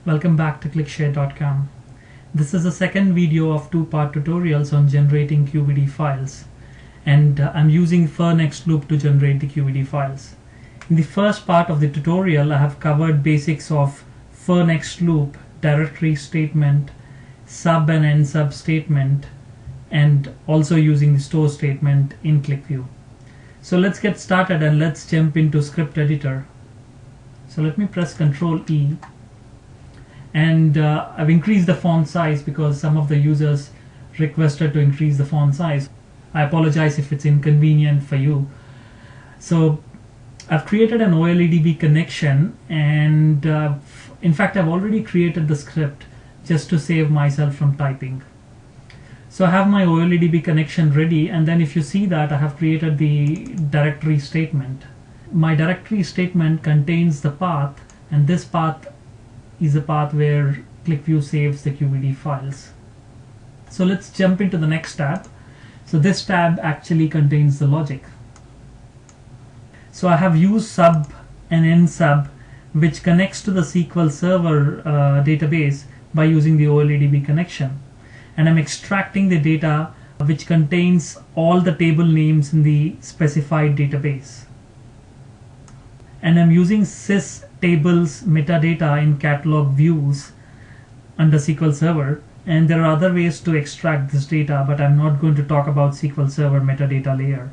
Welcome back to clickshare.com. This is the second video of two-part tutorials on generating QVD files, and I'm using for next loop to generate the QVD files. In the first part of the tutorial, I have covered basics of for next loop, directory statement, sub and end sub statement, and also using the store statement in QlikView. So let's get started and let's jump into script editor. So let me press Ctrl E. And I've increased the font size because some of the users requested to increase the font size. I apologize if it's inconvenient for you. So I've created an OLEDB connection, and in fact I've already created the script just to save myself from typing. So I have my OLEDB connection ready, and then if you see that I have created the directory statement. My directory statement contains the path, and this path is a path where QlikView saves the QVD files. So let's jump into the next tab. So this tab actually contains the logic. So I have used sub and end sub, which connects to the SQL Server database by using the OLEDB connection. And I'm extracting the data which contains all the table names in the specified database. And I'm using sys tables metadata in catalog views under SQL Server, and there are other ways to extract this data, but I'm not going to talk about SQL Server metadata layer.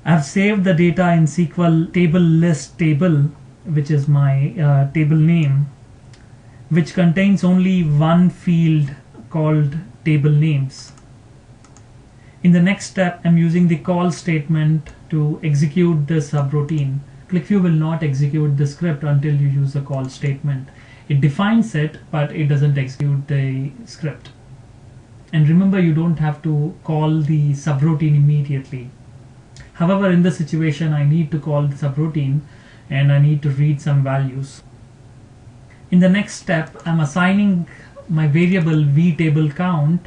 I've saved the data in SQL table list table, which is my table name, which contains only one field called table names. In the next step, I'm using the call statement to execute this subroutine. QlikView will not execute the script until you use the call statement. It defines it, but it doesn't execute the script. And remember, you don't have to call the subroutine immediately. However, in this situation, I need to call the subroutine and I need to read some values. In the next step, I'm assigning my variable vTableCount.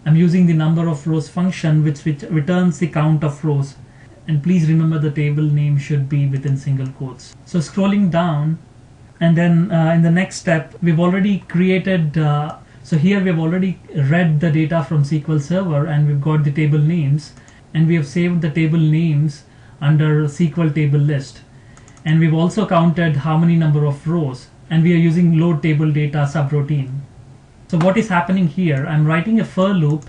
I'm using the number of rows function which returns the count of rows. And please remember the table name should be within single quotes. So scrolling down, and then in the next step, we've already created, so here we've already read the data from SQL Server and we've got the table names, and we have saved the table names under SQL table list. And we've also counted how many number of rows, and we are using load table data subroutine. So what is happening here, I'm writing a for loop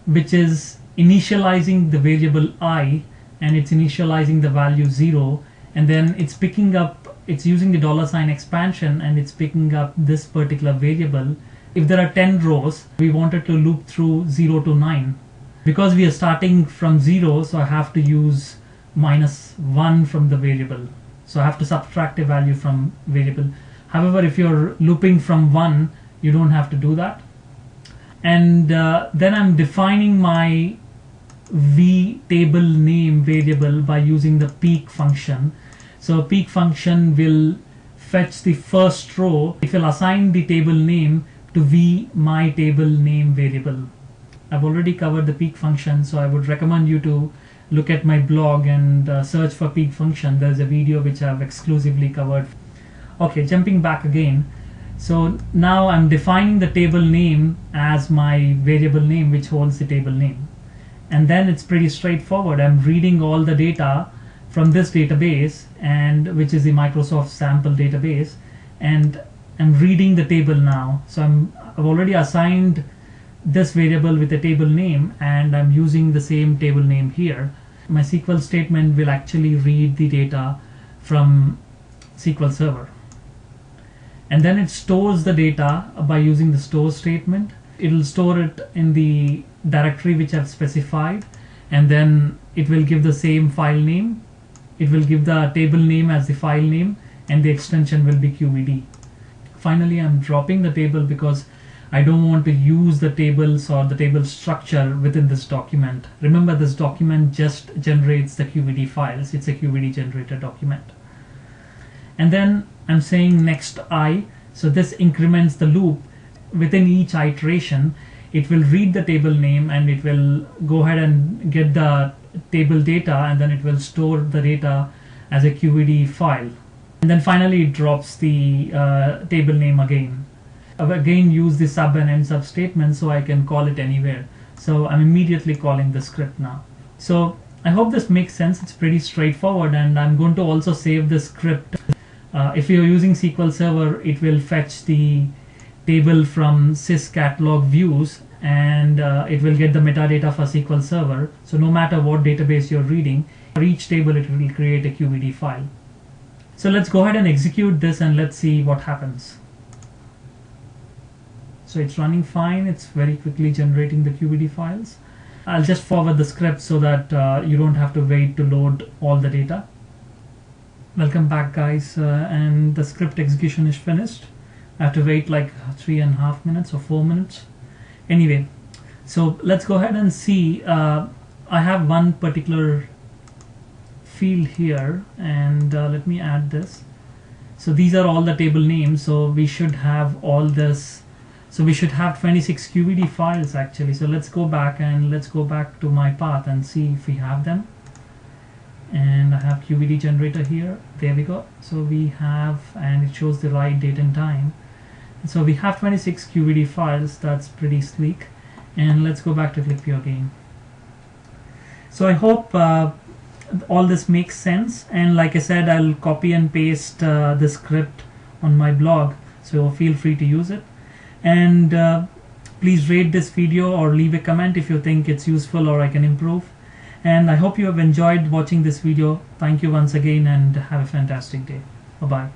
which is initializing the variable I, and it's initializing the value 0, and then it's picking up, it's using the $sign expansion, and it's picking up this particular variable. If there are 10 rows, we wanted to loop through 0 to 9. Because we are starting from 0, so I have to use -1 from the variable. So I have to subtract a value from variable. However, if you're looping from 1, you don't have to do that. And then I'm defining my vTable name variable by using the peek function. So peek function will fetch the first row. It will assign the table name to vMyTableName variable. I've already covered the peek function, so I would recommend you to look at my blog and search for peek function. There's a video which I've exclusively covered. Okay, jumping back again. So now I'm defining the table name as my variable name which holds the table name. And then it's pretty straightforward. I'm reading all the data from this database, and which is the Microsoft sample database, and I'm reading the table now. So I've already assigned this variable with a table name, and I'm using the same table name here. My SQL statement will actually read the data from SQL Server. And then it stores the data by using the store statement. It'll store it in the directory which I've specified, and then it will give the same file name. It will give the table name as the file name, and the extension will be QVD. Finally, I'm dropping the table because I don't want to use the tables or the table structure within this document. Remember, this document just generates the QVD files. It's a QVD generator document. And then I'm saying next I, so this increments the loop. Within each iteration, it will read the table name and it will go ahead and get the table data, and then it will store the data as a QVD file. And then finally it drops the table name again. again use the sub and end sub statement, so I can call it anywhere. So I'm immediately calling the script now. So I hope this makes sense. It's pretty straightforward, and I'm going to also save the script. If you're using SQL Server, it will fetch the table from syscatalog views, and it will get the metadata for SQL Server. So no matter what database you're reading, for each table it will create a QVD file. So let's go ahead and execute this and let's see what happens. So it's running fine. It's very quickly generating the QVD files. I'll just forward the script so that you don't have to wait to load all the data. Welcome back, guys, and the script execution is finished. I have to wait like 3.5 minutes or 4 minutes. Anyway, so let's go ahead and see. I have one particular field here, and let me add this. So these are all the table names, so we should have all this. So we should have 26 QVD files actually. So let's go back to my path and see if we have them. And I have QVD generator here. There we go. So we have, and it shows the right date and time. So we have 26 QVD files. That's pretty sleek. And let's go back to ClickView again. So I hope all this makes sense. And like I said, I'll copy and paste the script on my blog. So feel free to use it. And please rate this video or leave a comment if you think it's useful or I can improve. And I hope you have enjoyed watching this video. Thank you once again, and have a fantastic day. Bye-bye.